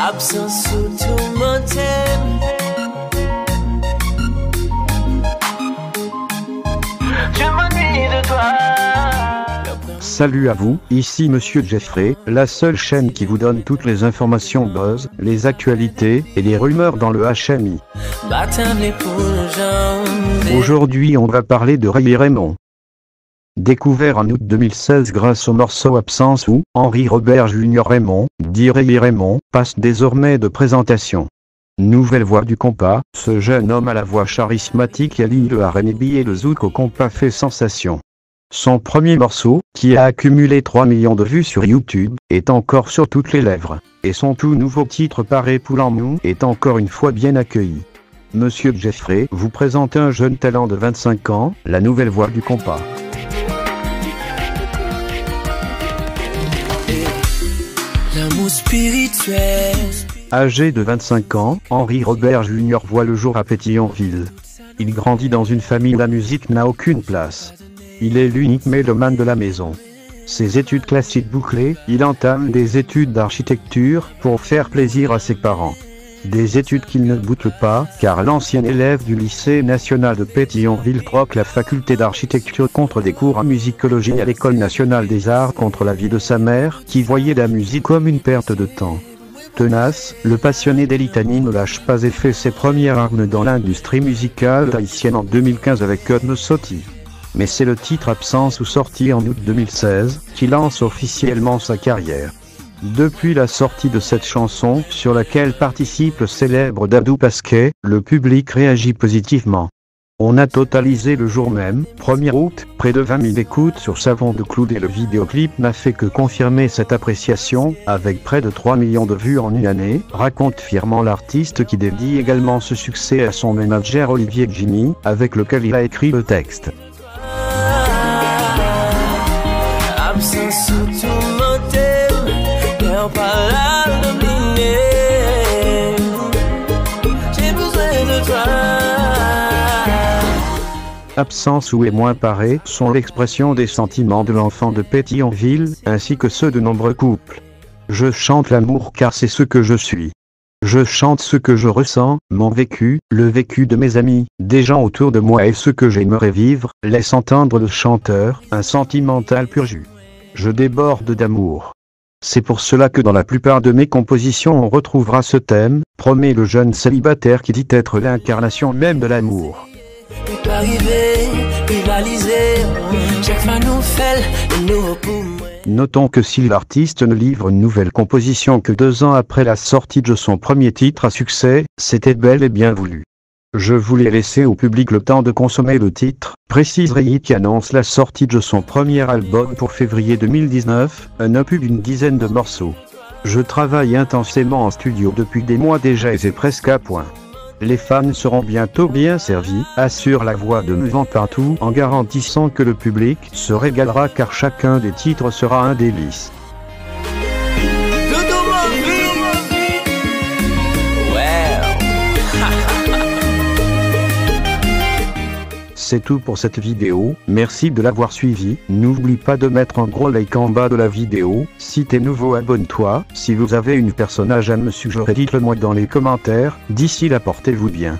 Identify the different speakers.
Speaker 1: Absence sous tout mon thème. Je m'ennuie de toi.
Speaker 2: Salut à vous, ici Monsieur Jeffrey, la seule chaîne qui vous donne toutes les informations buzz, les actualités et les rumeurs dans le HMI. Aujourd'hui on va parler de Ray Raymond. Découvert en août 2016 grâce au morceau Absence où Henry Robert Jr. Raymond, dit Ray Raymond, passe désormais de présentation. Nouvelle voix du compas, ce jeune homme à la voix charismatique allie le R&B et le zouk au compas fait sensation. Son premier morceau, qui a accumulé 3 millions de vues sur YouTube, est encore sur toutes les lèvres, et son tout nouveau titre Paré Poulan Mou est encore une fois bien accueilli. Monsieur Jeffrey vous présente un jeune talent de 25 ans, la nouvelle voix du compas.
Speaker 1: L'amour spirituel.
Speaker 2: Âgé de 25 ans, Henry Robert Jr. voit le jour à Pétionville. Il grandit dans une famille où la musique n'a aucune place. Il est l'unique mélomane de la maison. Ses études classiques bouclées, il entame des études d'architecture pour faire plaisir à ses parents. Des études qu'il ne boucle pas, car l'ancien élève du lycée national de Pétionville troque la faculté d'architecture contre des cours en musicologie à l'école nationale des arts contre l'avis de sa mère, qui voyait la musique comme une perte de temps. Tenace, le passionné des litanies ne lâche pas et fait ses premières armes dans l'industrie musicale haïtienne en 2015 avec Cosmo Sotti. Mais c'est le titre Absence ou sorti en août 2016, qui lance officiellement sa carrière. Depuis la sortie de cette chanson, sur laquelle participe le célèbre Dadou Pasquet, le public réagit positivement. On a totalisé le jour même, 1er août, près de 20 000 écoutes sur Savon de Cloud et le vidéoclip n'a fait que confirmer cette appréciation, avec près de 3 millions de vues en une année, raconte fièrement l'artiste qui dédie également ce succès à son manager Olivier Jimmy, avec lequel il a écrit le texte.
Speaker 1: Absence sous tout mon thème. Y'a pas là de dominer. J'ai besoin de toi.
Speaker 2: Absence ou est moins paré sont l'expression des sentiments de l'enfant de Pétionville, ainsi que ceux de nombreux couples. Je chante l'amour car c'est ce que je suis. Je chante ce que je ressens, mon vécu, le vécu de mes amis, des gens autour de moi et ce que j'aimerais vivre, laisse entendre le chanteur, un sentimental pur jus. Je déborde d'amour. C'est pour cela que dans la plupart de mes compositions on retrouvera ce thème, promet le jeune célibataire qui dit être l'incarnation même de l'amour. Notons que si l'artiste ne livre une nouvelle composition que 2 ans après la sortie de son premier titre à succès, c'était bel et bien voulu. Je voulais laisser au public le temps de consommer le titre, précise Ray qui annonce la sortie de son premier album pour février 2019, un opus d'une dizaine de morceaux. Je travaille intensément en studio depuis des mois déjà et c'est presque à point. Les fans seront bientôt bien servis, assure la voix de Vent Partout en garantissant que le public se régalera car chacun des titres sera un délice. C'est tout pour cette vidéo, merci de l'avoir suivi, n'oublie pas de mettre un gros like en bas de la vidéo, si t'es nouveau abonne-toi, si vous avez une personnage à me suggérer dites-le moi dans les commentaires, d'ici là portez-vous bien.